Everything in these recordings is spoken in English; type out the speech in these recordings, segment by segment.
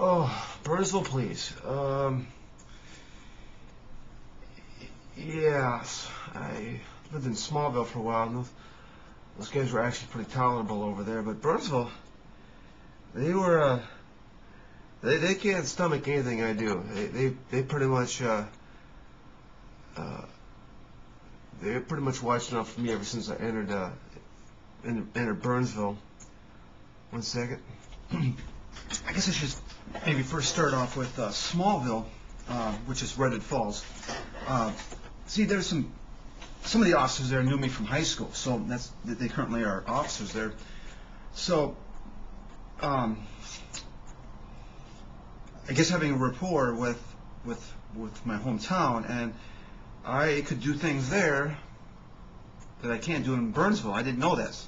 Oh, Burnsville Police. Yes, I lived in Smallville for a while, and those guys were actually pretty tolerable over there. But Burnsville, they were, they can't stomach anything I do. They pretty much, they're pretty much watching out for me ever since I entered Burnsville. One second. I guess I should maybe first start off with Smallville, which is Redwood Falls. See, there's some of the officers there knew me from high school, so they currently are officers there. So, I guess having a rapport with my hometown, and I could do things there that I can't do in Burnsville. I didn't know this.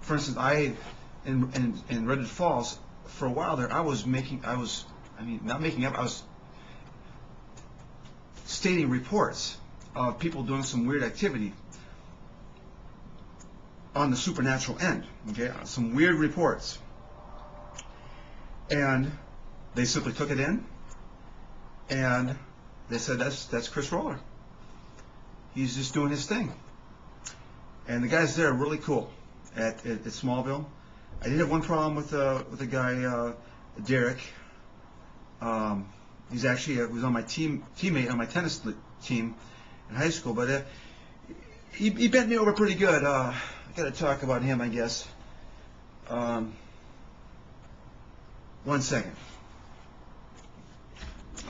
For instance, in Redwood Falls, for a while there, I was stating reports of people doing some weird activity on the supernatural end, okay? Some weird reports. And they simply took it in, and they said, that's Chris Roller. He's just doing his thing. And the guys there are really cool at Smallville. I did have one problem with the guy, Derek. He's actually was on my teammate on my tennis team in high school, but he bent me over pretty good. I got to talk about him, I guess. One second.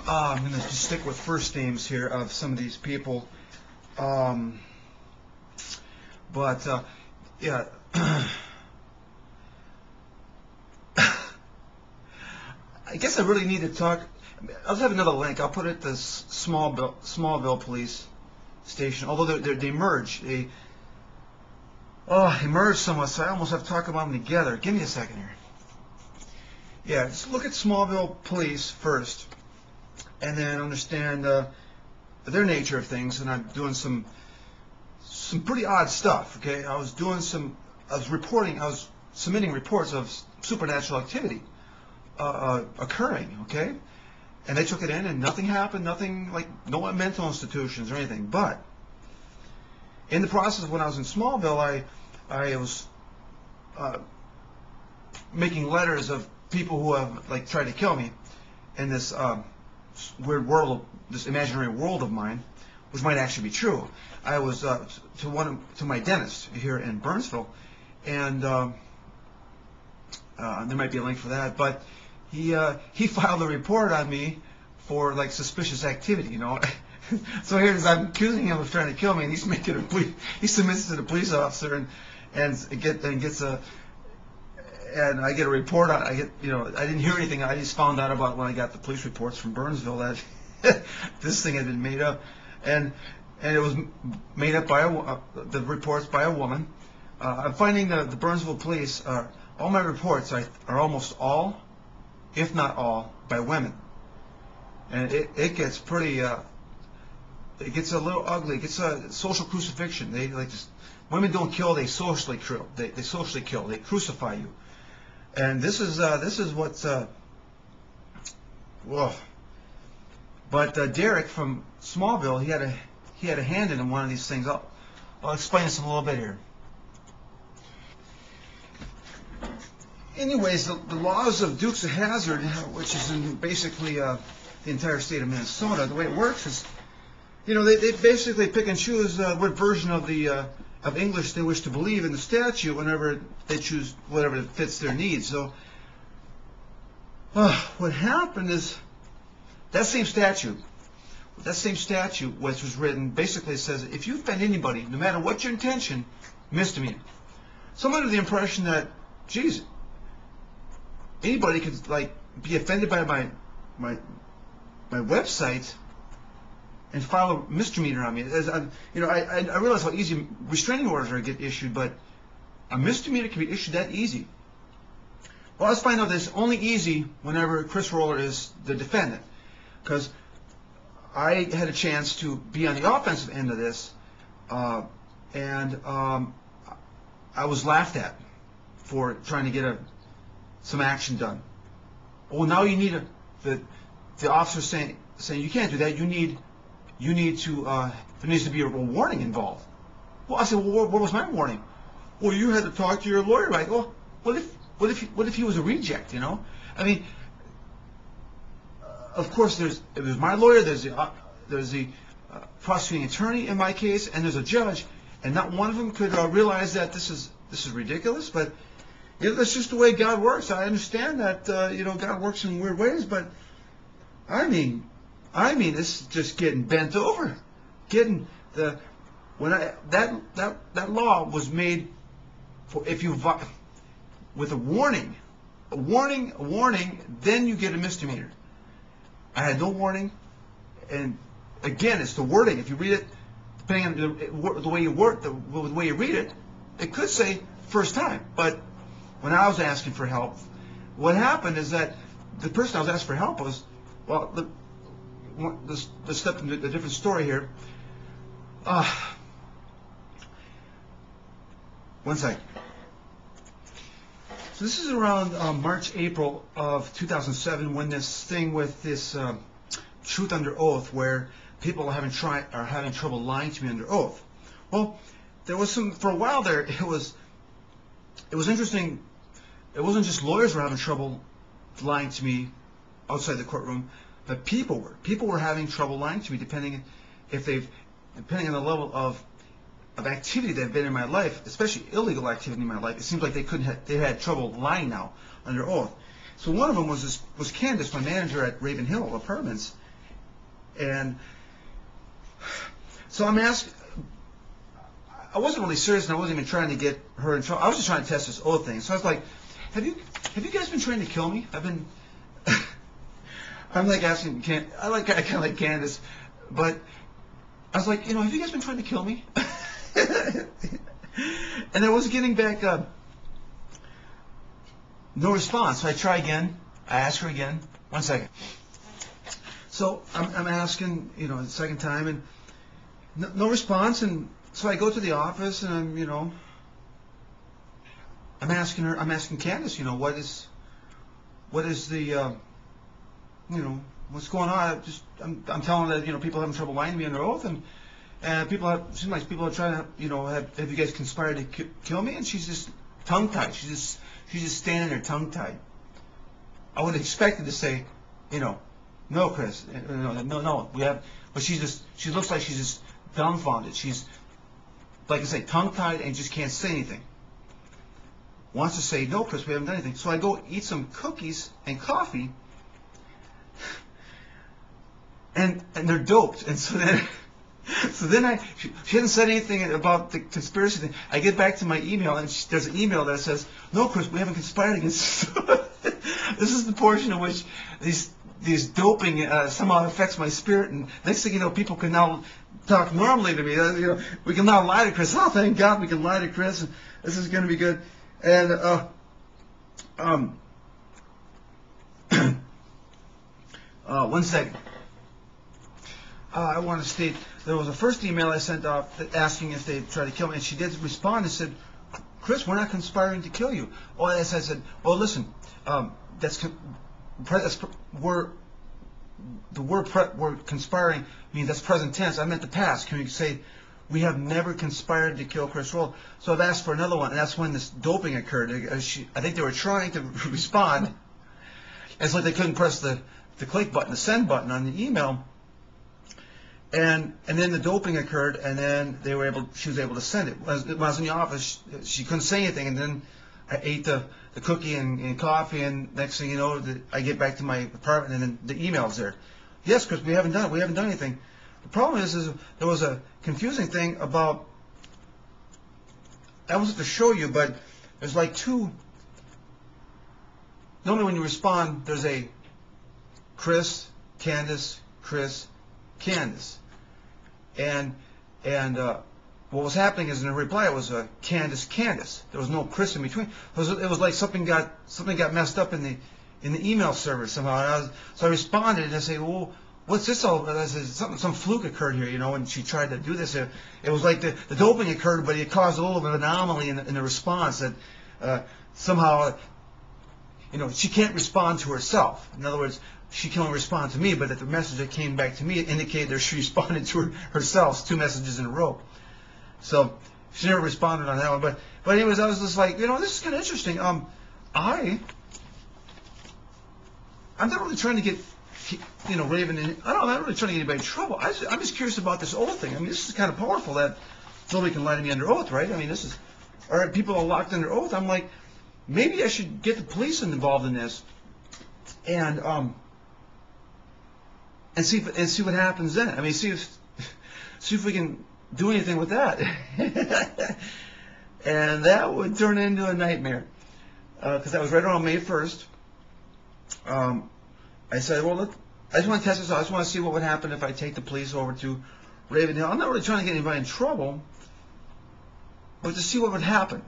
I'm going to just stick with first names here of some of these people. Yeah. I guess I really need to talk. I'll have another link. I'll put it at the Smallville Police Station. Although they merge. They merge somewhat, so I almost have to talk about them together. Give me a second here. Yeah, just look at Smallville Police first, and then understand their nature of things. And I'm doing some pretty odd stuff. Okay, I was submitting reports of supernatural activity occurring. Okay, and they took it in, and nothing happened. Nothing, like no mental institutions or anything. But in the process, when I was in Smallville, I was making letters of people who have tried to kill me in this weird world, this imaginary world of mine, which might actually be true. I was to my dentist here in Burnsville, and there might be a link for that. But he filed a report on me for suspicious activity, you know. So here's I'm accusing him of trying to kill me, and he submits to the police officer, and I get a report on. I didn't hear anything. I just found out about when I got the police reports from Burnsville that this thing had been made up, and it was made up by the reports by a woman. I'm finding the Burnsville Police all my reports are almost all, if not all, by women, and it gets pretty. It gets a little ugly. It gets a social crucifixion. They women don't kill. They socially kill. They socially kill. They crucify you. And this is what's whoa. But Derek from Smallville, he had a hand in one of these things. I'll explain this in a little bit here. Anyways, the laws of Dukes of Hazzard, which is in basically the entire state of Minnesota, the way it works is, they basically pick and choose what version of English they wish to believe in the statute whenever they choose whatever fits their needs. So what happened is that same statute, which was written, basically says if you offend anybody, no matter what your intention, misdemeanor. So I'm under the impression that, geez, anybody could be offended by my website and file a misdemeanor on me. I realize how easy restraining orders are to get issued, but a misdemeanor can be issued that easy. Well, let's find out that it's only easy whenever Chris Roller is the defendant, because I had a chance to be on the offensive end of this, and I was laughed at for trying to get some action done. Well, now you need the officer saying you can't do that. You need to there needs to be a warning involved. Well, I said, well, what was my warning? Well, you had to talk to your lawyer, right? Well, what if he was a reject? You know, I mean, of course, there's my lawyer, there's the prosecuting attorney in my case, and there's a judge, and not one of them could realize that this is ridiculous. But that's just the way God works. I understand that God works in weird ways, but I mean, this is just getting bent over. That law was made for with a warning, then you get a misdemeanor. I had no warning, and again, it's the wording. If you read it, depending on the way you read it, it could say first time. But when I was asking for help, what happened is that the person I was asking for help was, well, let's step into a different story here. One second. So this is around March, April of 2007 when this thing with this truth under oath, where people are having trouble lying to me under oath. Well, there was for a while there. It was interesting. It wasn't just lawyers were having trouble lying to me outside the courtroom, but people were having trouble lying to me depending on the level of activity that had been in my life, especially illegal activity in my life. It seems like they had trouble lying now under oath. So one of them was Candace, my manager at Raven Hill Apartments, and so I'm asked. I wasn't really serious, and I wasn't even trying to get her in trouble. I was just trying to test this oath thing. So I was like, "Have you guys been trying to kill me?" I've been. I'm like asking. I kind of like Candace, but I was like, have you guys been trying to kill me? And I was getting back no response. So I try again. I ask her again. One second. So I'm asking, the second time, and no response. And so I go to the office, and I'm asking her. I'm asking Candace, what is the what's going on? I'm telling her that people are having trouble lying to me under oath, and seem like people are trying to have you guys conspired to kill me, and she's just tongue tied. She's just standing there tongue tied. I would have expected to say, no, Chris, no, we have, but she looks like she's just dumbfounded. She's, like I say, tongue tied and just can't say anything. Wants to say, no, Chris, we haven't done anything. So I go eat some cookies and coffee, and they're doped, and so then. So then she hasn't said anything about the conspiracy thing. I get back to my email, and there's an email that says, "No, Chris, we haven't conspired against." This is the portion in which these doping somehow affects my spirit, and next thing you know, people can now talk normally to me. We can now lie to Chris. Oh, thank God, we can lie to Chris. And this is going to be good. And one second. I want to state there was a first email I sent off asking if they tried to kill me, and she did respond and said, "Chris, we're not conspiring to kill you." Oh, as I said, "Oh, listen, we're conspiring. I mean, that's present tense. I meant the past. Can we say we have never conspired to kill Chris Roll?" So I've asked for another one, and that's when this doping occurred. I think they were trying to respond. It's like they couldn't press the click button, the send button on the email. And then the doping occurred, and then she was able to send it. When I was in the office, she couldn't say anything, and then I ate the cookie and coffee, and next thing you know, I get back to my apartment, and then the email's there. Yes, Chris, we haven't done anything. The problem is there was a confusing thing about. I wasn't to show you, but there's like two. Normally, when you respond, there's a Chris, Candace, Chris, Candace. And what was happening is in the reply it was Candace. There was no Chris in between. It was like something got messed up in the email server somehow. So I responded and I said, "Well, what's this all?" And I said, "Some fluke occurred here, And she tried to do this. It was like the doping occurred, but it caused a little bit of anomaly in the response that somehow, she can't respond to herself. In other words, she can only respond to me, but that the message that came back to me indicated that she responded to herself, 2 messages in a row. So she never responded on that one. But anyways, I was just like, this is kind of interesting. I'm not really trying to get, Raven in. I'm not really trying to get anybody in trouble. I'm just curious about this oath thing. I mean, this is kind of powerful that nobody can lie to me under oath, right? I mean, this is, all right, people are locked under oath. I'm like, maybe I should get the police involved in this, and see what happens then. I mean, see if we can do anything with that. And that would turn into a nightmare, because that was right around May 1st. I said, well, look, I just want to test this out. I just want to see what would happen if I take the police over to Raven Hill. I'm not really trying to get anybody in trouble, but to see what would happen.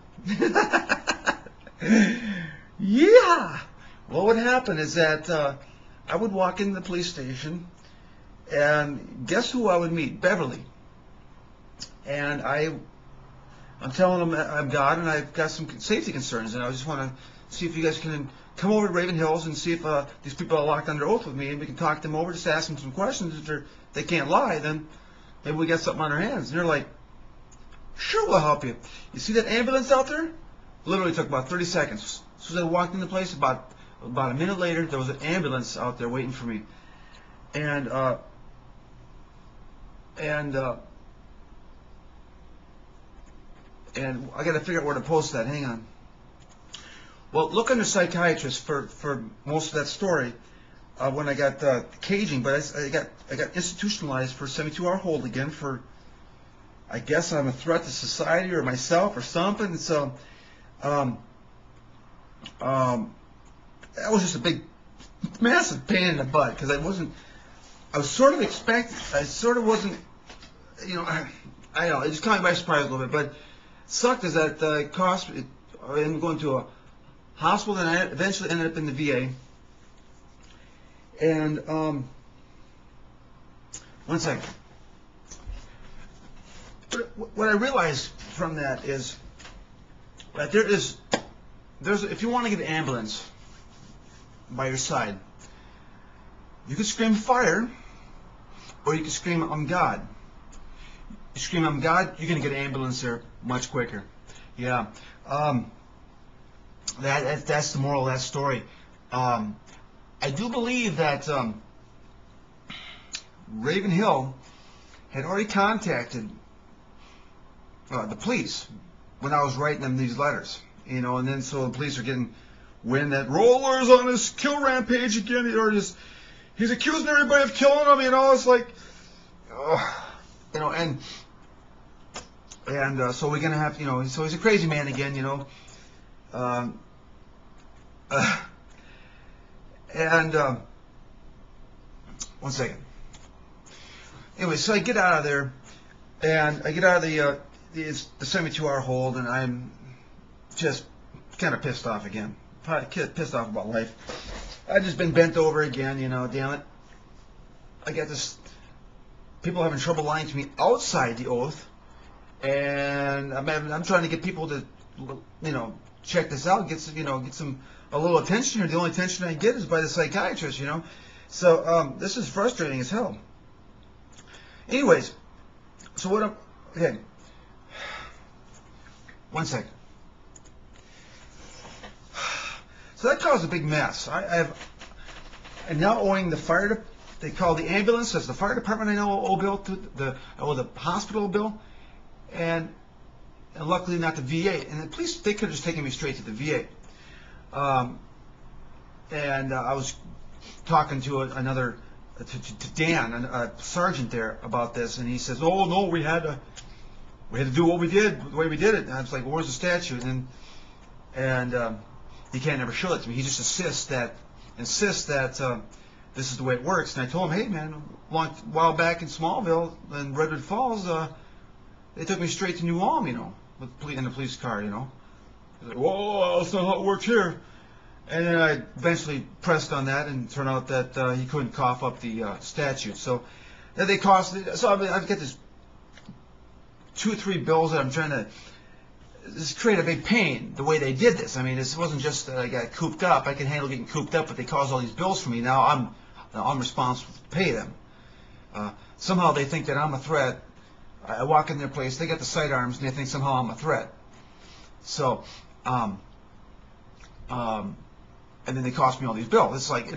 Yeah. What would happen is that I would walk into the police station, and guess who I would meet? Beverly. And I'm telling them I'm God, and I've got some safety concerns, and I just want to see if you guys can come over to Raven Hills and see if these people are locked under oath with me, and we can talk them over, just ask them some questions. If they can't lie, then maybe we got something on our hands. And they're like, sure, we'll help you. You see that ambulance out there? Literally took about 30 seconds. As soon as I walked in the place, about a minute later, there was an ambulance out there waiting for me. And I got to figure out where to post that. Hang on. Well, look under psychiatrist for most of that story when I got caging, but I got institutionalized for 72-hour hold again for, I guess I'm a threat to society or myself or something. So that was just a big, massive pain in the butt, because I sort of wasn't, I know, it just caught me by surprise a little bit, but sucked is that it cost me, I ended up going to a hospital, and I eventually ended up in the VA. And one second. What I realized from that is that there's if you want to get an ambulance by your side, you could scream fire, or you could scream I'm God. You scream I'm God, you're gonna get an ambulance there much quicker. Yeah. That's the moral of that story. I do believe that Raven Hill had already contacted the police when I was writing them these letters, and then so the police are getting wind that Roller's on his kill rampage again, or he's accusing everybody of killing him, it's like, and so we're gonna have, so he's a crazy man again, one second. Anyway, so I get out of there, and I get out of the 72-hour hold, and I'm just kind of pissed off again. Probably pissed off about life. I've just been bent over again, damn it. I got this, people having trouble lying to me outside the oath, and I'm trying to get people to, check this out, get some a little attention here. The only attention I get is by the psychiatrist, So this is frustrating as hell. Anyways, so okay. One second. So that caused a big mess. I'm now owing the fire. They call the ambulance. That's the fire department. I know owe bill to the hospital bill, and luckily not the VA. And the police, they could have just taken me straight to the VA. And I was talking to to Dan, a sergeant there, about this, and he says, "Oh no, we had to do what we did, the way we did it." And I was like, "Well, where's the statute?" And he can't ever show it to me. He just insists that this is the way it works. And I told him, "Hey man, a while back in Smallville and Redwood Falls, they took me straight to New Ulm, in the police car, He's like, whoa, that's not how it works here." And then I eventually pressed on that, and it turned out that he couldn't cough up the statute. So they cost. So I've got this 2 or 3 bills that I'm trying to this created a big pain the way they did this. I mean, this wasn't just that I got cooped up. I can handle getting cooped up, but they caused all these bills for me. Now I'm responsible to pay them. Somehow they think that I'm a threat. I walk in their place, they got the sidearms, and they think somehow I'm a threat. So, and then they cost me all these bills. It's like,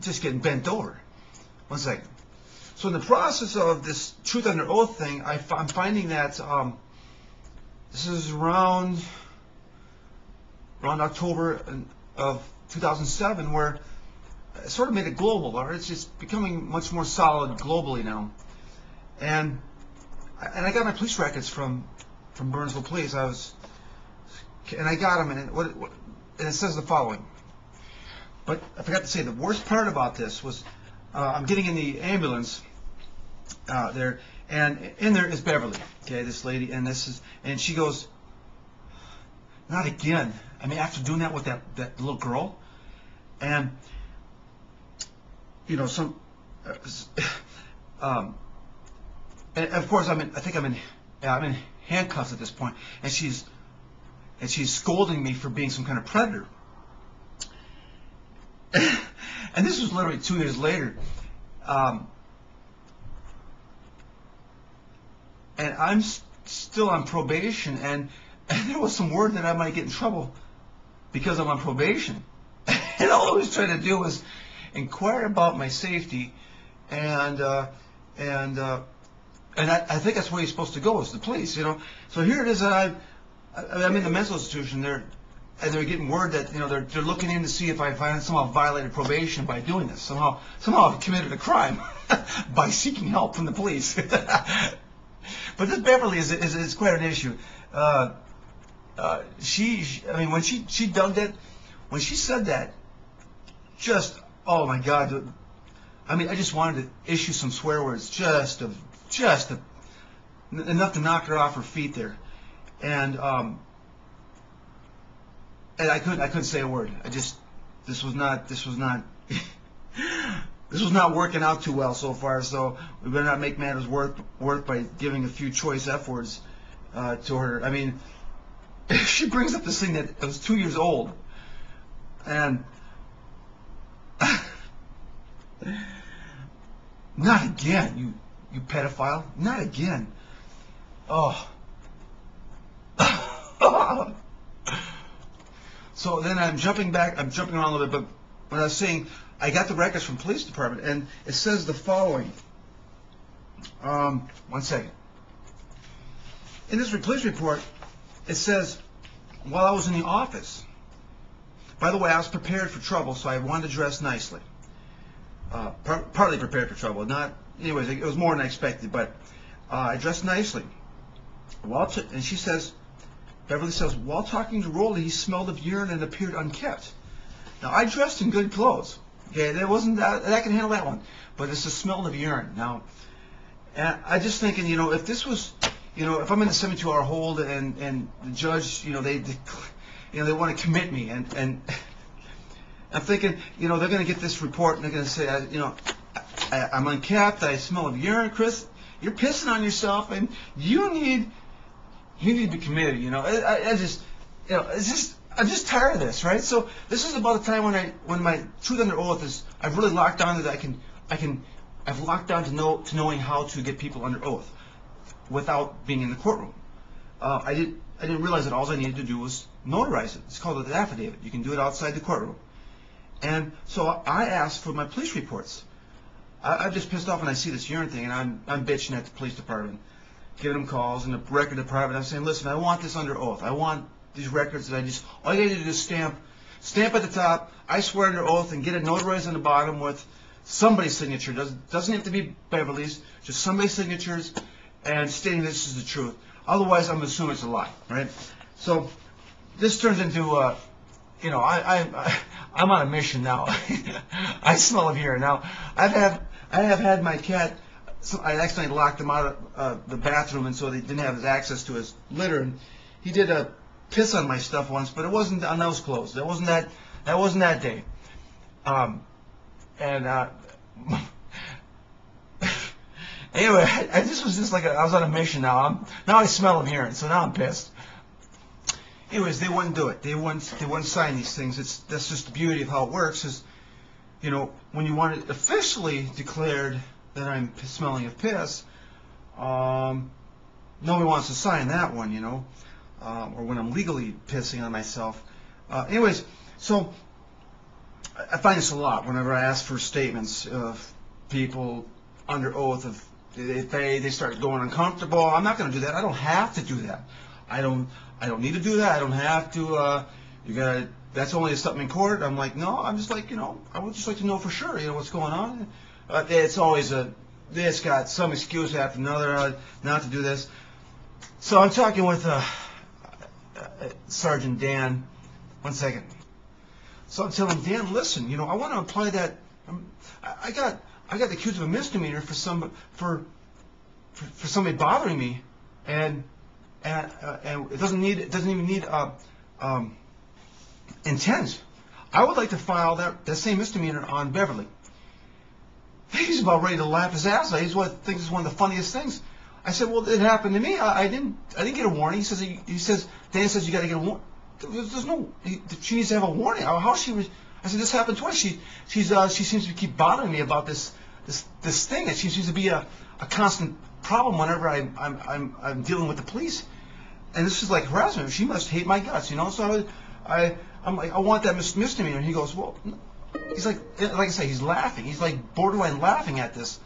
just getting bent over. One second. So in the process of this truth under oath thing, I'm finding that this is around October of 2007, where it sort of made it global, or it's just becoming much more solid globally now. And I got my police records from Burnsville Police. And I got them, and it says the following. But I forgot to say, the worst part about this was I'm getting in the ambulance there, and in there is Beverly, okay, this lady, and she goes, not again. I mean, after doing that with that little girl, and and of course I'm in handcuffs at this point, and she's scolding me for being some kind of predator. And this was literally 2 years later. And I'm still on probation, and there was some word that I might get in trouble because I'm on probation. And all I was trying to do was inquire about my safety, and I think that's where you're supposed to go, is the police, So here it is that I'm in the mental institution there, and they're getting word that they're looking in to see if I somehow violated probation by doing this. Somehow I've committed a crime by seeking help from the police. But this Beverly is quite an issue. When she dug that, when she said that, just, oh my God, I mean, I just wanted to issue some swear words, just enough to knock her off her feet there, and I couldn't say a word. This was not working out too well so far. So we better not make matters worse by giving a few choice F words to her. I mean, she brings up this thing that was 2 years old, and not again, you pedophile, not again. Oh. So then I'm jumping around a little bit, but when I was saying, I got the records from police department, and it says the following. 1 second. In this police report, it says, while I was in the office, by the way, I was prepared for trouble, so I wanted to dress nicely. Partly prepared for trouble, anyways, it was more than I expected, but I dressed nicely. And she says, Beverly says, while talking to Rolly, he smelled of urine and appeared unkempt. Now, I dressed in good clothes. Okay, there wasn't that, I can handle that one. But it's the smell of urine. Now, and I just thinking, if this was, if I'm in a 72-hour hold and the judge, they want to commit me, and I'm thinking, they're going to get this report and they're going to say, I'm uncapped, I smell of urine, Chris. You're pissing on yourself, and you need to be committed. I'm just tired of this, right? So this is about the time when my truth under oath is, I've really locked down that I've locked down to knowing how to get people under oath without being in the courtroom. I didn't realize that all I needed to do was notarize it. It's called an affidavit. You can do it outside the courtroom. And so I asked for my police reports. I'm just pissed off when I see this urine thing, and I'm bitching at the police department, giving them calls, and the record department. I'm saying, listen, I want this under oath. I want these records that all you need to do is stamp at the top, I swear under oath, and get it notarized on the bottom with somebody's signature. Doesn't have to be Beverly's, just somebody's signatures, and stating this is the truth. Otherwise, I'm assuming it's a lie, right? So this turns into, I'm on a mission now. I smell of urine now. I have had my cat. I accidentally locked him out of the bathroom, and so they didn't have access to his litter. And he did a piss on my stuff once, but it wasn't on those clothes. That wasn't that day. Anyway, I just was just like I was on a mission now. Now I smell of urine, so now I'm pissed. anyways, they wouldn't do it. They wouldn't sign these things. That's just the beauty of how it works. Is, you know, when you want it officially declared that I'm smelling of piss, nobody wants to sign that one, you know, or when I'm legally pissing on myself. Anyways, so I find this a lot whenever I ask for statements of people under oath. Of they start going uncomfortable. I'm not going to do that. I don't have to do that. I don't need to do that. I don't have to. You gotta. That's only something in court. I'm like, no. I'm just like, you know, I would just like to know for sure, you know, what's going on. It's always it's got some excuse after another not to do this. So I'm talking with Sergeant Dan. One second. So I'm telling Dan, listen, you know, I want to apply that. I got accused of a misdemeanor for somebody bothering me, and it doesn't even need intent. I would like to file that same misdemeanor on Beverly. He's about ready to laugh his ass off. He thinks it's one of the funniest things. I said, well, it happened to me. I didn't get a warning. Dan says you got to get a warning. There's no. She needs to have a warning. How she was? I said, this happened twice. She seems to keep bothering me about this thing. It seems to be a constant problem whenever I'm dealing with the police. And this is like harassment. She must hate my guts, you know. So I'm like, I want that misdemeanor. And he goes, well, he's like I say, he's laughing. He's like borderline laughing at this.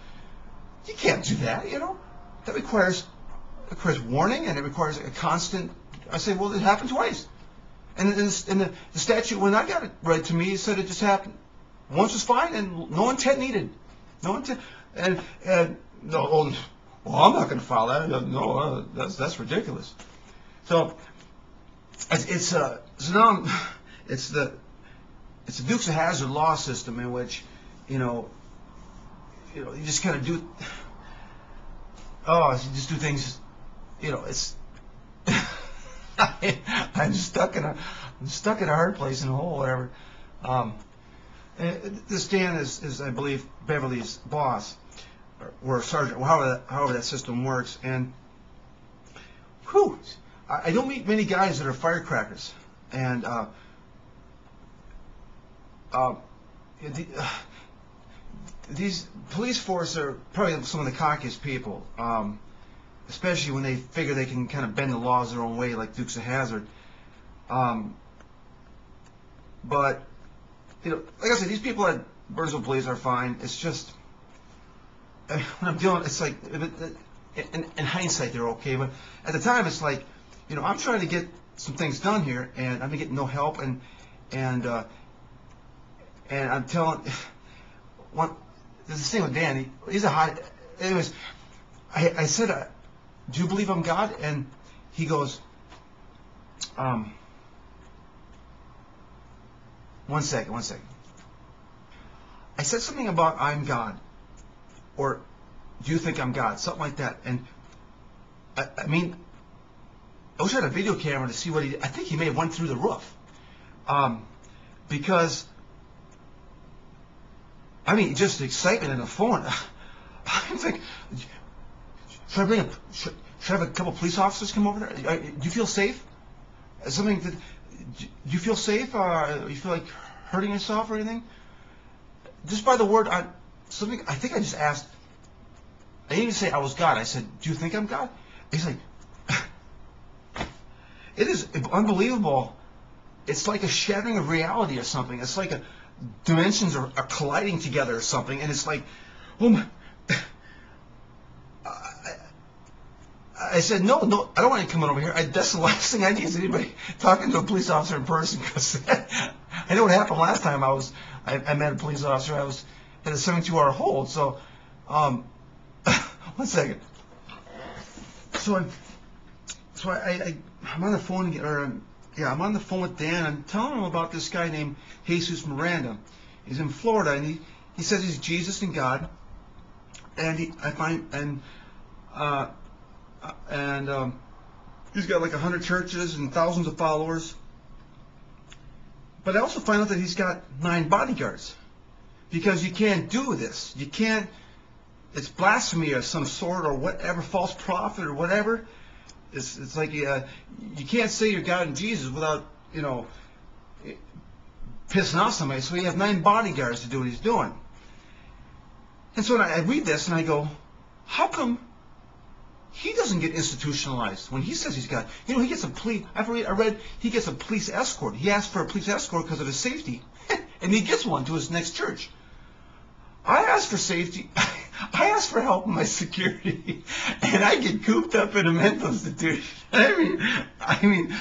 You can't do that, you know. That requires warning, and it requires a constant. I say, well, it happened twice. And in the statute, when I got it read to me, it said it just happened. Once was fine, and no intent needed. No intent. And no, well, I'm not going to file that. No, that's ridiculous. So it's the Dukes of Hazzard law system in which, you just kind of do. Oh, you just do things. You know, it's. I'm stuck in a hard place in a hole, whatever. This Dan is, I believe, Beverly's boss, or sergeant, however that system works. And whew, I don't meet many guys that are firecrackers. And these police force are probably some of the cockiest people. Especially when they figure they can kind of bend the laws their own way, like Dukes of Hazzard. But, like I said, these people at Burnsville Police are fine. It's just, when I'm dealing, it's like, in hindsight, they're okay. But at the time, it's like, I'm trying to get some things done here, and I'm getting no help. And I'm telling, there's this thing with Dan. He's a high. Anyways, I said, do you believe I'm God? And he goes, one second. I said something about I'm God, or do you think I'm God? Something like that. And I mean, I wish I had a video camera to see what I think he may have went through the roof. Because, I mean, just the excitement in the phone. I'm thinking, should I have a couple police officers come over there? Do you feel safe? Do you feel safe? You feel like hurting yourself or anything? Just by the word, I think I just asked. I didn't even say I was God. I said, do you think I'm God? He's like, it is unbelievable. It's like a shattering of reality or something. It's like dimensions are colliding together or something. And it's like, oh my. I said, no, I don't want you coming over here. That's the last thing I need is anybody talking to a police officer in person, because I know what happened last time I met a police officer. I was at a 72-hour hold. So, 1 second. So I'm on the phone, I'm on the phone with Dan. I'm telling him about this guy named Jesus Miranda. He's in Florida, and he says he's Jesus and God. And he's got like 100 churches and thousands of followers. But I also find out that he's got 9 bodyguards, because you can't do this. You can't. It's blasphemy of some sort, or whatever, false prophet or whatever. It's like you can't say you're God and Jesus without, pissing off somebody. So he has 9 bodyguards to do what he's doing. And so when I read this and I go, how come he doesn't get institutionalized when he says he's God? He gets a police. I read he gets a police escort. He asked for a police escort because of his safety, and he gets one to his next church. I asked for safety. I asked for help in my security, and I get cooped up in a mental institution. I mean,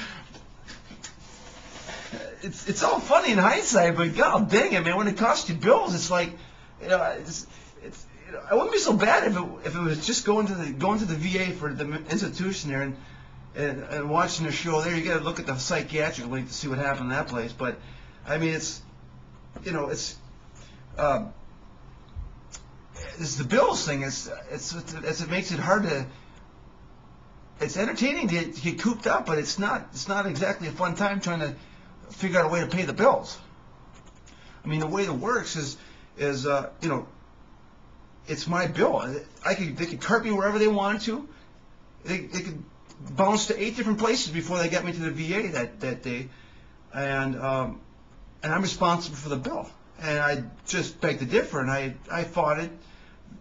it's all funny in hindsight, but God dang it, man! When it costs you bills, it's like, it wouldn't be so bad if it was just going to the VA for the institution there and watching the show there. You got to look at the psychiatric link to see what happened in that place. But I mean, it's the bills thing. It makes it hard to. It's entertaining to get cooped up, but it's not exactly a fun time trying to figure out a way to pay the bills. I mean, the way it works is it's my bill. They could cart me wherever they wanted to. They could bounce to 8 different places before they got me to the VA that day, and I'm responsible for the bill. And I just beg to differ, and I fought it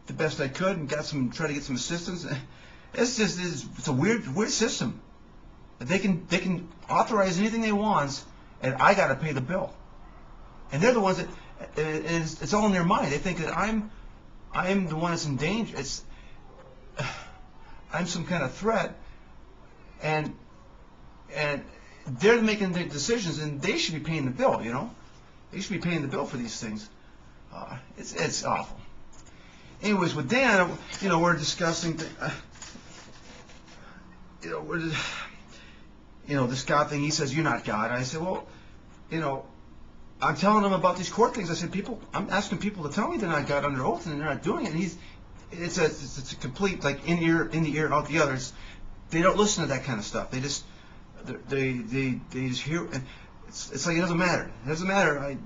the best I could and tried to get some assistance. It's a weird system. They can authorize anything they want, and I got to pay the bill. And they're the ones that it's all in their mind. They think that I'm the one that's in danger. I'm some kind of threat, and they're making the decisions, and they should be paying the bill. They should be paying the bill for these things. It's awful. Anyways, with Dan, we're discussing, this God thing. He says, "You're not God." I said, "Well, I'm telling him about these court things." I said, I'm asking people to tell me they're not God under oath, and they're not doing it. And it's a complete, like, in the ear, out the others. They don't listen to that kind of stuff. They just hear, and it's like it doesn't matter. It doesn't matter.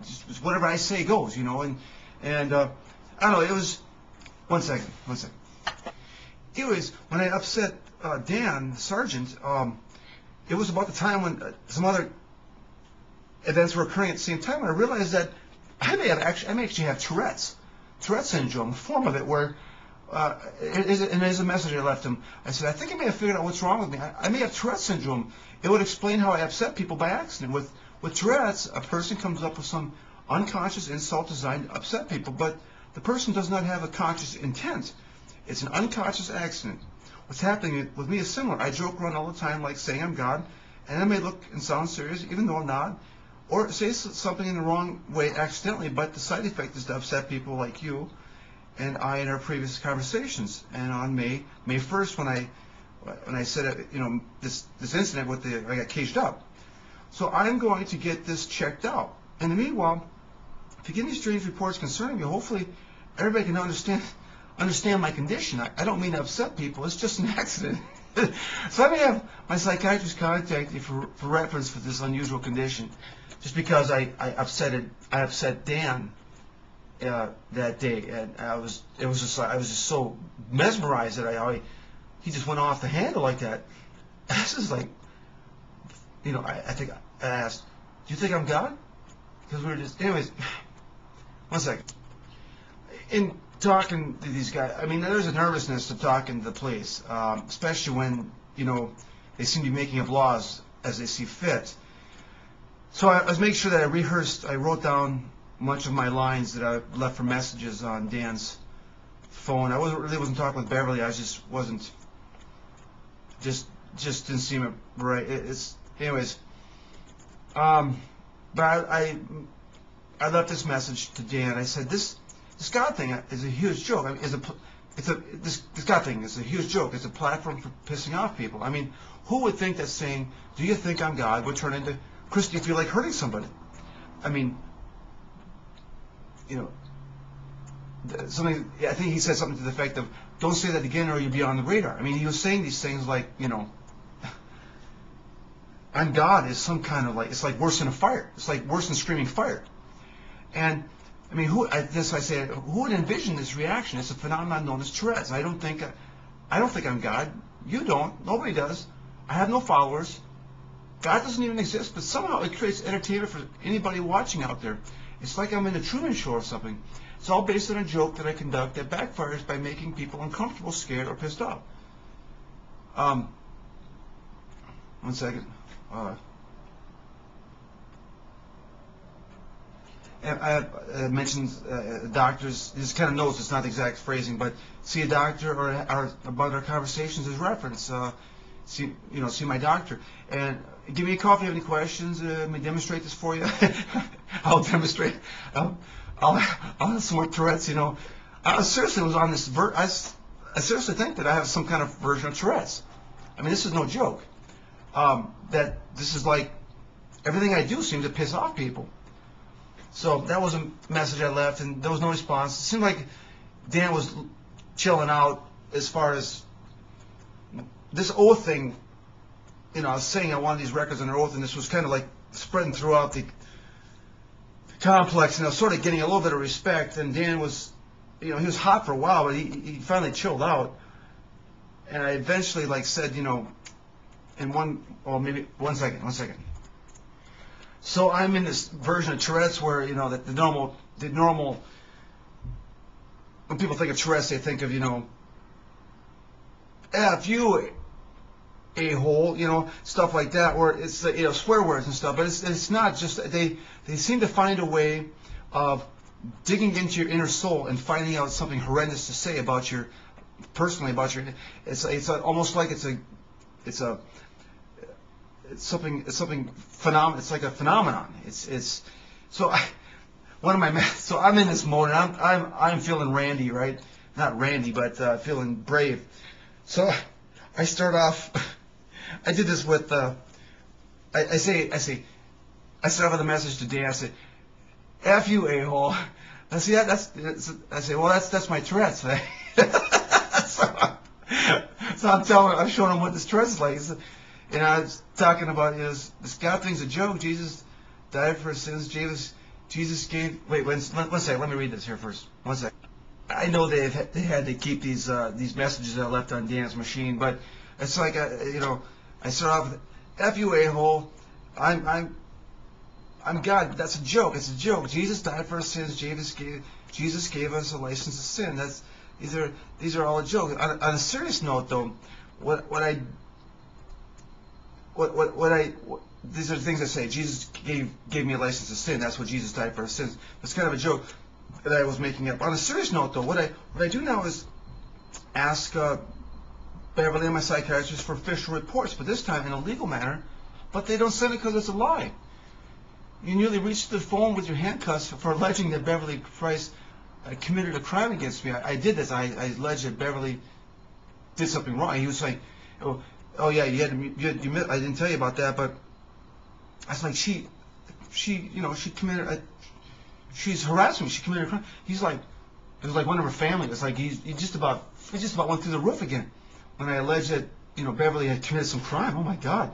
Whatever I say goes, And I don't know. It was one second. It was when I upset Dan, the sergeant. It was about the time when some other events were occurring at the same time, and I realized that I may actually have Tourette's syndrome, a form of it, where and there's a message I left him. I said, I think I may have figured out what's wrong with me. I may have Tourette's syndrome. It would explain how I upset people by accident. With Tourette's, a person comes up with some unconscious insult designed to upset people, but the person does not have a conscious intent. It's an unconscious accident. What's happening with me is similar. I joke around all the time, like saying I'm God, and I may look and sound serious, even though I'm not, or say something in the wrong way accidentally, but the side effect is to upset people like you and I in our previous conversations. And on May 1st, when I said this incident I got caged up. So I'm going to get this checked out. And in the meanwhile, if you get any strange reports concerning me, hopefully everybody can understand my condition. I don't mean to upset people. It's just an accident. So I may have my psychiatrist contact you for reference for this unusual condition, just because I upset Dan that day, and I was just so mesmerized that he just went off the handle like that. This is like, I think I asked, "Do you think I'm God?" Because we were just, anyways. One second. In talking to these guys, I mean, there's a nervousness to talking to the police, especially when they seem to be making up laws as they see fit. So I was making sure that I wrote down much of my lines that I left for messages on Dan's phone. I wasn't talking with Beverly. I just didn't seem it right. Anyways. But I left this message to Dan. I said, this God thing is a huge joke. I mean, this God thing is a huge joke. It's a platform for pissing off people. I mean, who would think that saying, "Do you think I'm God?" would turn into, "Chris, do you feel like hurting somebody?" I mean, something. I think he said something to the effect of, "Don't say that again, or you'll be on the radar." I mean, he was saying these things like, "I'm God" is some kind of it's like worse than a fire. It's like worse than screaming fire. And I mean, who would envision this reaction? It's a phenomenon known as Tourette's. I don't think I'm God. You don't. Nobody does. I have no followers. God doesn't even exist, but somehow it creates entertainment for anybody watching out there. It's like I'm in a Truman Show or something. It's all based on a joke that I conduct that backfires by making people uncomfortable, scared, or pissed off. 1 second. I mentioned doctors. This kind of knows it's not the exact phrasing, but see a doctor or about our conversations as reference. See my doctor and give me a call if you have any questions. Let me demonstrate this for you. I'll demonstrate. I'll have some more Tourette's. I seriously was on this. I seriously think that I have some kind of version of Tourette's. I mean, this is no joke. That this is like everything I do seems to piss off people. So that was a message I left, and there was no response. It seemed like Dan was chilling out as far as this oath thing. I was saying I wanted these records under oath, and this was kind of like spreading throughout the complex, and I was sort of getting a little bit of respect. And Dan was, he was hot for a while, but he finally chilled out. And I eventually said, maybe one second. So I'm in this version of Tourette's where, that the normal, when people think of Tourette's, they think of, F you, a-hole, stuff like that, where it's, swear words and stuff, but it's not just, they seem to find a way of digging into your inner soul and finding out something horrendous to say about your, it's almost like it's something phenomenal. It's like a phenomenon. So I'm in this mode, and I'm feeling randy, right? Not randy, but feeling brave. So I start off. I did this with. I start off with a message to Dan. I say, "F you, a-hole." I say, "Yeah, that's my Tourette's." So I'm showing him what this Tourette's is like. I was talking about, this God thing's a joke. Jesus died for his sins. Jesus gave. Wait, one second. Let me read this here first. 1 second. I know they had to keep these messages that I left on Dan's machine, but it's like I start off with "F you, a-hole." I'm God. That's a joke. It's a joke. Jesus died for our sins. Jesus gave us a license to sin. These are all a joke. On a serious note, though, these are the things I say. Jesus gave me a license to sin. That's what Jesus died for our sins. It's kind of a joke that I was making up. On a serious note, though, what I do now is ask Beverly and my psychiatrist for official reports, but this time in a legal manner. But they don't send it because it's a lie. You nearly reached the phone with your handcuffs for alleging that Beverly Price committed a crime against me. I did this. I alleged that Beverly did something wrong. He was like, "Oh yeah, you I didn't tell you about that." But I was like, she committed. She's harassed me. She committed a crime. He's like, it was like one of her family. It's like he just about went through the roof again when I alleged that Beverly had committed some crime. Oh my God.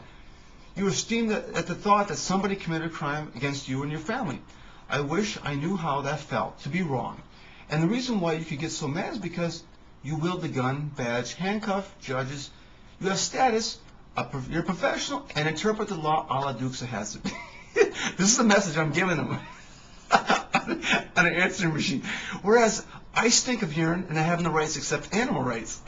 You were steamed at the thought that somebody committed a crime against you and your family. I wish I knew how that felt to be wrong. And the reason why you could get so mad is because you wield the gun, badge, handcuff, judges. You have status, you're a professional, and interpret the law a la Dukes of Hazzard. This is the message I'm giving them on an answering machine. Whereas I stink of urine and I have no rights except animal rights.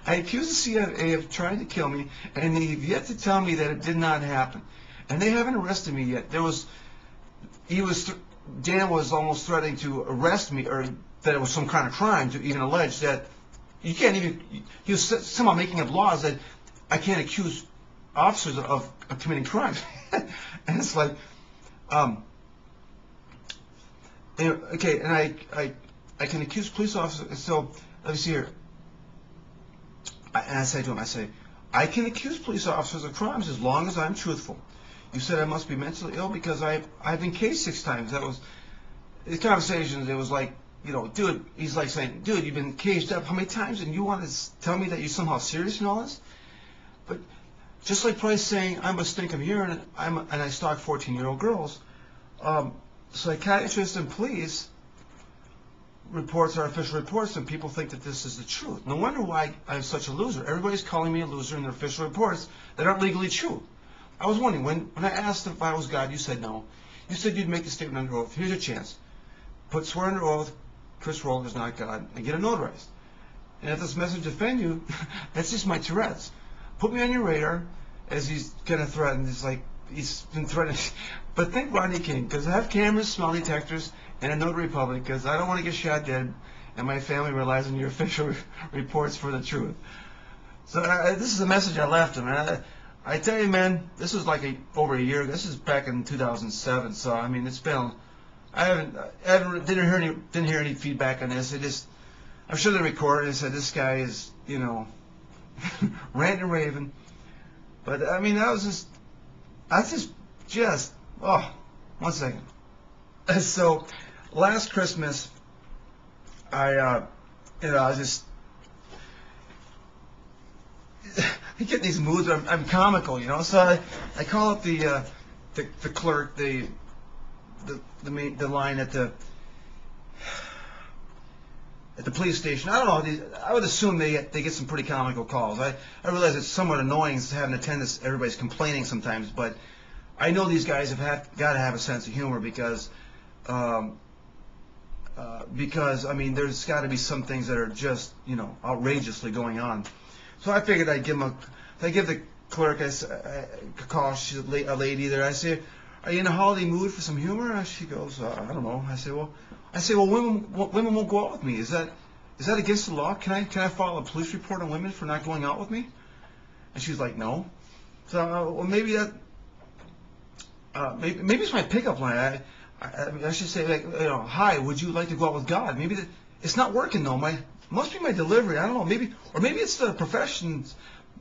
I accuse the CIA of trying to kill me, and they've yet to tell me that it did not happen. And they haven't arrested me yet. Dan was almost threatening to arrest me, or that it was some kind of crime to even allege that you can't even. He was somehow making up laws that I can't accuse officers of committing crimes. And it's like, okay, and I can accuse police officers. So let me see here. And I say to him, I can accuse police officers of crimes as long as I'm truthful. You said I must be mentally ill because I've been cased 6 times. That was the conversations. It was like, dude. He's like saying, dude, you've been caged up how many times, and you want to tell me that you're somehow serious in all this? But just like Price saying I'm a stink of urine, and I stalk 14-year-old girls. Psychiatrists and police reports are official reports, and people think that this is the truth. No wonder why I'm such a loser. Everybody's calling me a loser in their official reports that aren't legally true. I was wondering, when I asked if I was God, you said no. You said you'd make the statement under oath. Here's your chance. Swear under oath, Chris Roller is not God, and get it notarized. And if this message offends you, that's just my Tourette's. Put me on your radar, as he's kind of threatened. It's like he's been threatening. But think Rodney King, because I have cameras, smell detectors, and a notary public, because I don't want to get shot dead, and my family relies on your official reports for the truth. So this is a message I left him. I tell you, man, this was like over a year ago. This is back in 2007. So I mean, it's been. Didn't hear any feedback on this. I'm sure they recorded and said this guy is, ranting and raving. But I mean, I was just. Oh, 1 second. So last Christmas, I just. I get these moods. I'm comical, So I call up the clerk, the line at the police station. I don't know. I would assume they get some pretty comical calls. I realize it's somewhat annoying having to attend this. Everybody's complaining sometimes, but I know these guys have got to have a sense of humor because I mean, there's got to be some things that are just outrageously going on. So I figured I'd give the clerk a call. She's a lady there. I say, "Are you in a holiday mood for some humor?" She goes, "I don't know." I say, "Well, women won't go out with me. Is that against the law? Can I file a police report on women for not going out with me?" And she's like, "No." So well, maybe that maybe it's my pickup line. I should say, like, "Hi, would you like to go out with God?" Maybe it's not working though. Must be my delivery. I don't know. Maybe it's the professions.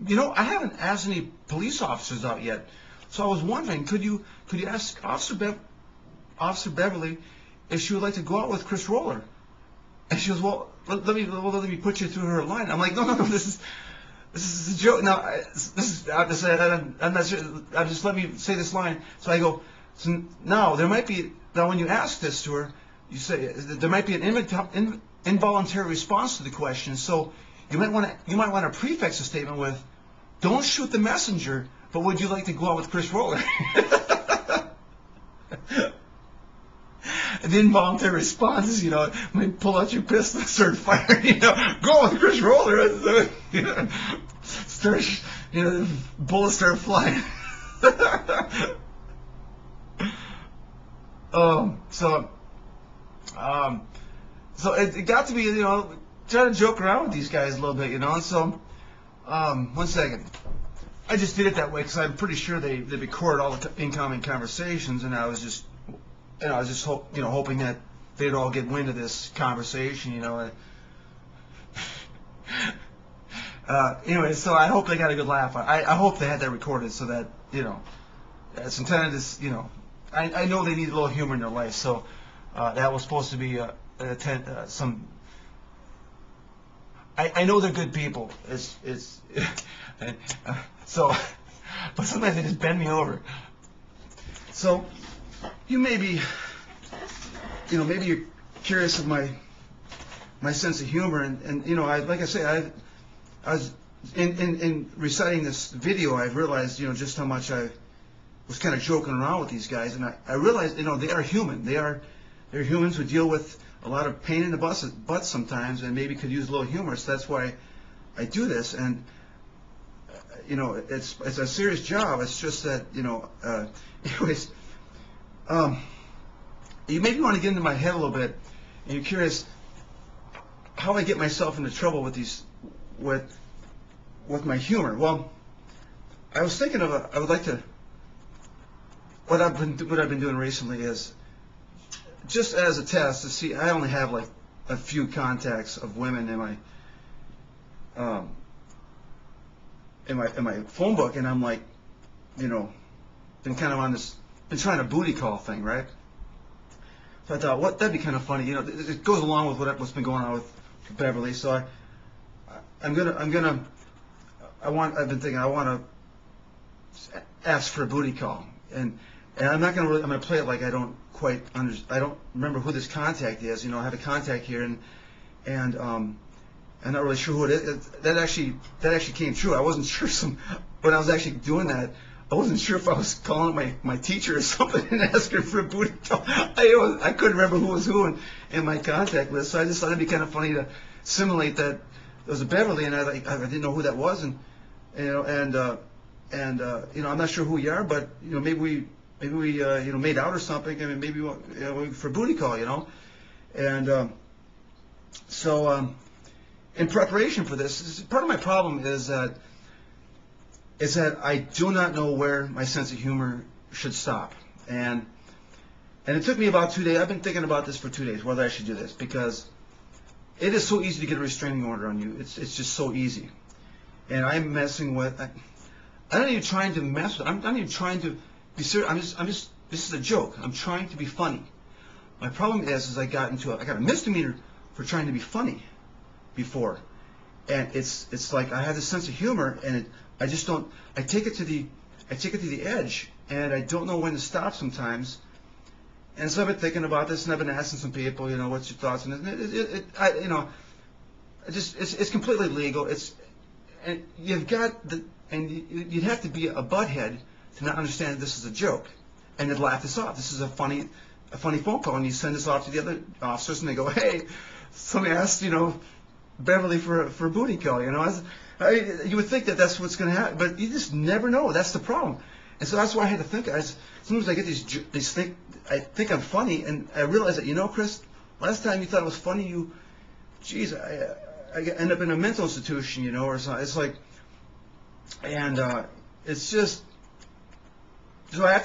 I haven't asked any police officers out yet. So I was wondering, could you ask Officer Beverly if she would like to go out with Chris Roller? And she goes, "Well, let me put you through her line." I'm like, no, this is a joke. Now, I'm not sure. Just let me say this line. So I go, so now when you ask this to her, you say there might be an involuntary response to the question. So you might want to prefix the statement with, "Don't shoot the messenger, but would you like to go out with Chris Roller?" And the involuntary response is, might pull out your pistol and start firing, go out with Chris Roller. Bullets start flying. So it got to be, trying to joke around with these guys a little bit, And so, 1 second. I just did it that way because I'm pretty sure they record all the incoming conversations, and I was just, hoping that they'd all get wind of this conversation, Anyway, so I hope they got a good laugh. I hope they had that recorded so that, it's intended as, I know they need a little humor in their life, so that was supposed to be some. I know they're good people. So, but sometimes they just bend me over. So, maybe you're curious of my sense of humor, and like I say, I was in reciting this video, I realized just how much I was kind of joking around with these guys, and I realized they are human. They're humans who deal with a lot of pain in the butt sometimes, and maybe could use a little humor. So that's why I do this, and it's a serious job. It's just that anyways, you maybe want to get into my head a little bit, and you're curious how I get myself into trouble with my humor. Well, I was thinking of I would like to. What I've been doing recently is just as a test to see. I only have like a few contacts of women in my phone book, and I'm like, been kind of on this, been trying a booty call thing, right? So I thought, that'd be kind of funny, it goes along with what's been going on with Beverly. So I've been thinking I want to ask for a booty call, and And I'm not gonna I'm gonna play it like I don't quite I don't remember who this contact is. You know, I have a contact here, and I'm not really sure who it is. That actually came true. I wasn't sure when I was actually doing that. I wasn't sure if I was calling my teacher or something and asking for a booty call. I couldn't remember who was who in my contact list, so I just thought it'd be kind of funny to simulate that it was a Beverly, and I didn't know who that was, and you know, you know, I'm not sure who you are, but you know, maybe we you know, made out or something. I mean, maybe you know, for a booty call, you know, and so in preparation for this, part of my problem is that I do not know where my sense of humor should stop. And it took me about 2 days. I've been thinking about this for 2 days, whether I should do this, because it is so easy to get a restraining order on you. It's just so easy. And I'm messing with, I'm not even trying to mess with, I'm not even trying to be serious. I'm just, this is a joke. I'm trying to be funny. My problem is I got a misdemeanor for trying to be funny before. And it's like I have this sense of humor, and I just don't. I take it to the edge, and I don't know when to stop sometimes. And so I've been thinking about this, and I've been asking some people, you know, what's your thoughts on it? You know, it's completely legal. And you've got you'd have to be a butthead to not understand that this is a joke, and they'd laugh this off. This is a funny phone call, and you send this off to the other officers, and they go, hey, somebody asked, you know, Beverly for a booty call, you know. You would think that that's what's going to happen, but you just never know. That's the problem. And so that's why I had to think. Sometimes I get these I think I'm funny, and I realize that, you know, Chris, last time you thought it was funny, geez, I end up in a mental institution, you know, or something. It's like, and it's just, so I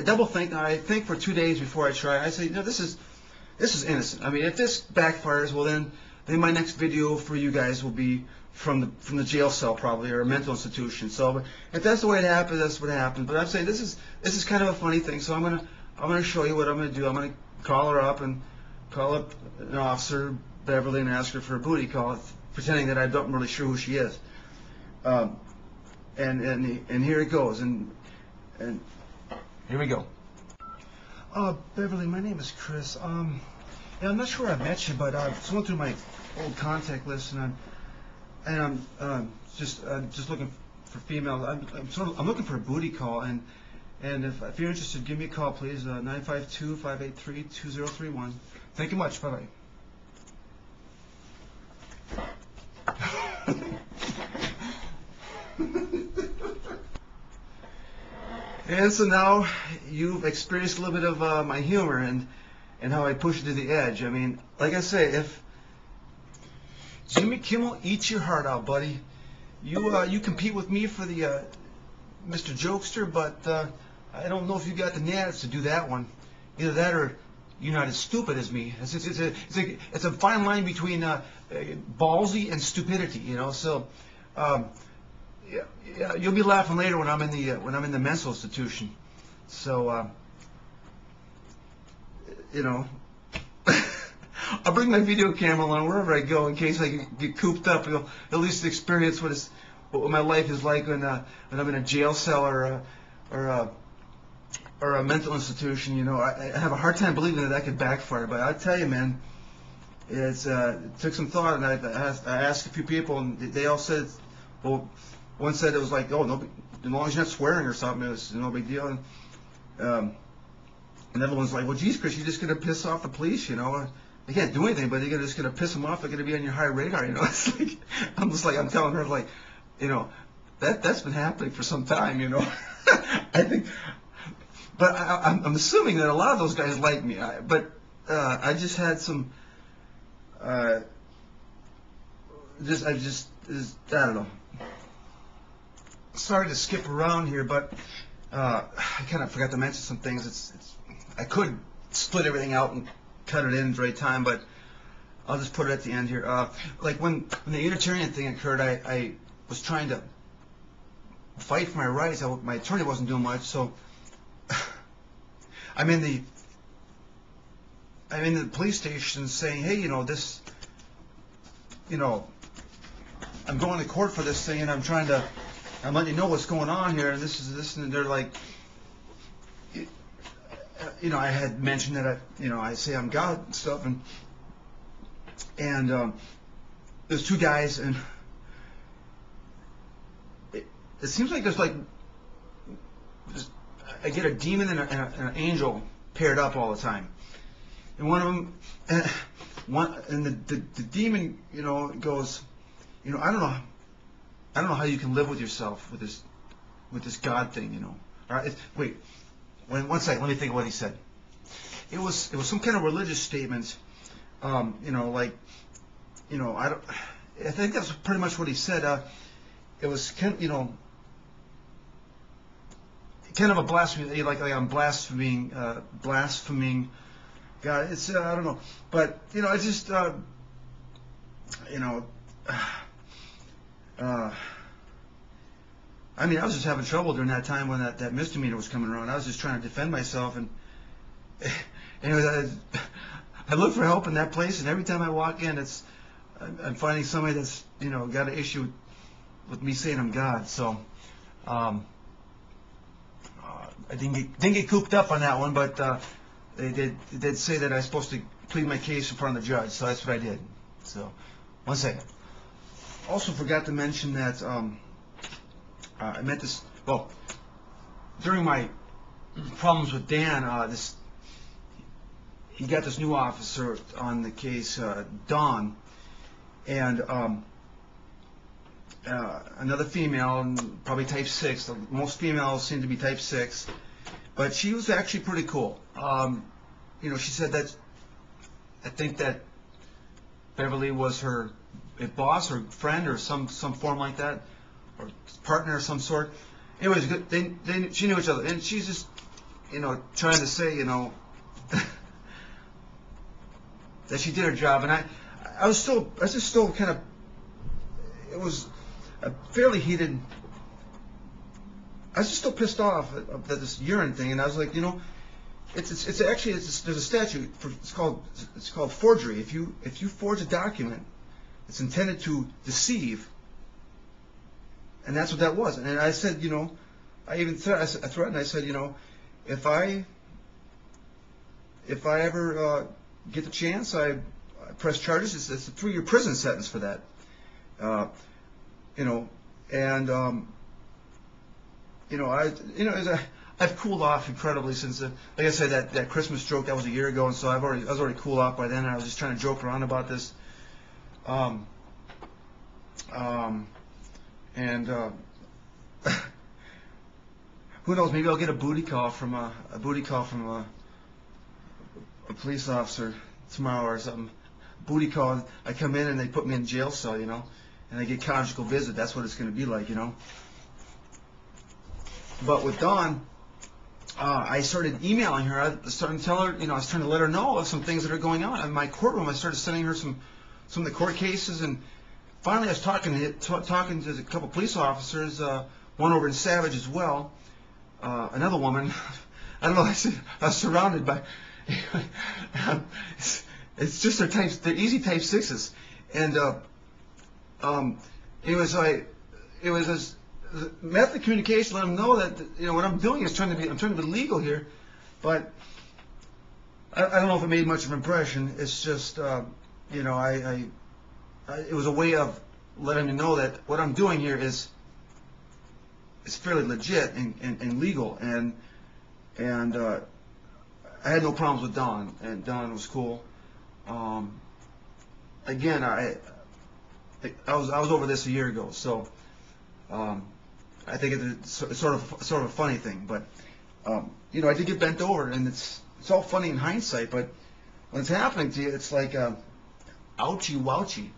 double think, and I think for 2 days before I try. I say, you know, this is innocent. I mean, if this backfires, well then my next video for you guys will be from the jail cell, probably, or a mental institution. So if that's the way it happens, that's what happened. But I'm saying this is kind of a funny thing. So I'm gonna show you what I'm gonna do. I'm gonna call her up and call up an officer, Beverly, and ask her for a booty call, pretending that I'm not really sure who she is. And here it goes. And here we go. Beverly, my name is Chris. Yeah, I'm not sure I met you, but I was going through my old contact list, and I'm just looking for females. I'm looking for a booty call, and if you're interested, give me a call, please. 952-583-2031. Thank you much. Bye bye. And so now you've experienced a little bit of my humor and how I push it to the edge. I mean, like I say, if Jimmy Kimmel eats your heart out, buddy, you compete with me for the Mr. Jokester, but I don't know if you got the nads to do that one. Either that or you're not as stupid as me. It's a fine line between ballsy and stupidity, you know. So yeah, you'll be laughing later when I'm in the mental institution. So you know, I'll bring my video camera along wherever I go in case I get cooped up. You'll at least experience what my life is like when I'm in a jail cell or a mental institution. You know, I have a hard time believing that could backfire, but I tell you, man, it took some thought, and I asked a few people, and they all said, well, one said it was like, oh, no, as long as you're not swearing or something, it's no big deal. And another one's like, well, geez, Chris, you're just going to piss off the police, you know. They can't do anything, but you're just going to piss them off. They're going to be on your high radar, you know. It's like, I'm telling her, like, you know, that's been happening for some time, you know. I think, but I'm assuming that a lot of those guys like me. But I just had some, I don't know. Sorry to skip around here, but I kind of forgot to mention some things. I could split everything out and cut it in at the right time, but I'll just put it at the end here. Like when the Unitarian thing occurred, I was trying to fight for my rights. My attorney wasn't doing much, so I'm in the police station saying, hey, you know, this, you know, I'm going to court for this thing, and I'm letting you know what's going on here, and this, and they're like, I had mentioned that I say I'm God and stuff, and there's two guys, and it seems like there's I get a demon and an angel paired up all the time, and one of them, the demon, goes, I don't know how you can live with yourself with this God thing, All right, wait, one second, let me think of what he said. It was some kind of religious statement, I think that's pretty much what he said. It was kind of a blasphemy, like I'm blaspheming God. It's I don't know, but it's just I mean, I was just having trouble during that time when that misdemeanor was coming around. I was just trying to defend myself, and anyways, I look for help in that place, and every time I walk in, I'm finding somebody that's got an issue with me saying I'm God. So I didn't get cooped up on that one, but they did say that I was supposed to plead my case in front of the judge, so that's what I did. So one second. Also forgot to mention that I met this. Well, during my problems with Dan, he got this new officer on the case, Dawn, and another female, and probably type 6. Most females seem to be type 6, but she was actually pretty cool. She said that I think that Beverly was her boss or friend or some form like that, or partner of some sort. Anyways, she knew each other, and she's just trying to say that she did her job, and I was just still kind of, it was a fairly heated. I was just still pissed off at this urine thing, and I was like, it's actually there's a statute for it's called forgery. If you forge a document, it's intended to deceive, and that's what that was. And I said, I even threatened. I said, if I ever get the chance, I press charges. It's a 3-year prison sentence for that. I've cooled off incredibly since, like I said, that Christmas joke, that was a year ago, and so I was already cooled off by then, and I was just trying to joke around about this. Who knows? Maybe I'll get a booty call from a police officer tomorrow or something. Booty call. I come in and they put me in jail cell, and I get conjugal visit. That's what it's going to be like, But with Dawn, I started emailing her. I was starting to tell her, I was trying to let her know of some things that are going on in my courtroom. I started sending her some of the court cases, and finally I was talking to a couple police officers, one over in Savage as well, another woman. I don't know. I was surrounded by. It's just they're easy type 6s, and it was a method of communication. Let them know that what I'm doing is I'm trying to be legal here, but I don't know if it made much of an impression. It's just it was a way of letting me know that what I'm doing here is fairly legit and legal, and I had no problems with Dawn, and Dawn was cool. Again, I was over this a year ago, so I think it's sort of a funny thing, but I did get bent over, and it's all funny in hindsight, but when it's happening to you, it's like ouchie wouchie.